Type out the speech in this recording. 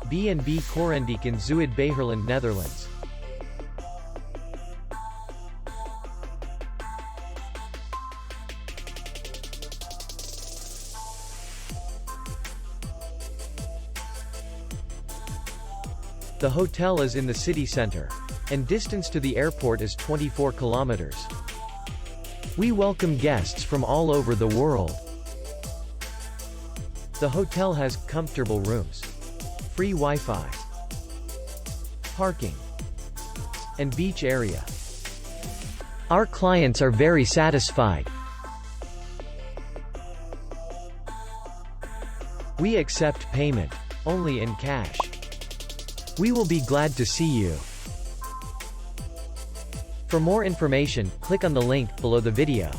B&B Korendijk in Zuid-Beijerland, Netherlands. The hotel is in the city center, and distance to the airport is 24 kilometers. We welcome guests from all over the world. The hotel has comfortable rooms, free Wi-Fi, parking, and beach area. Our clients are very satisfied. We accept payment only in cash. We will be glad to see you. For more information, click on the link below the video.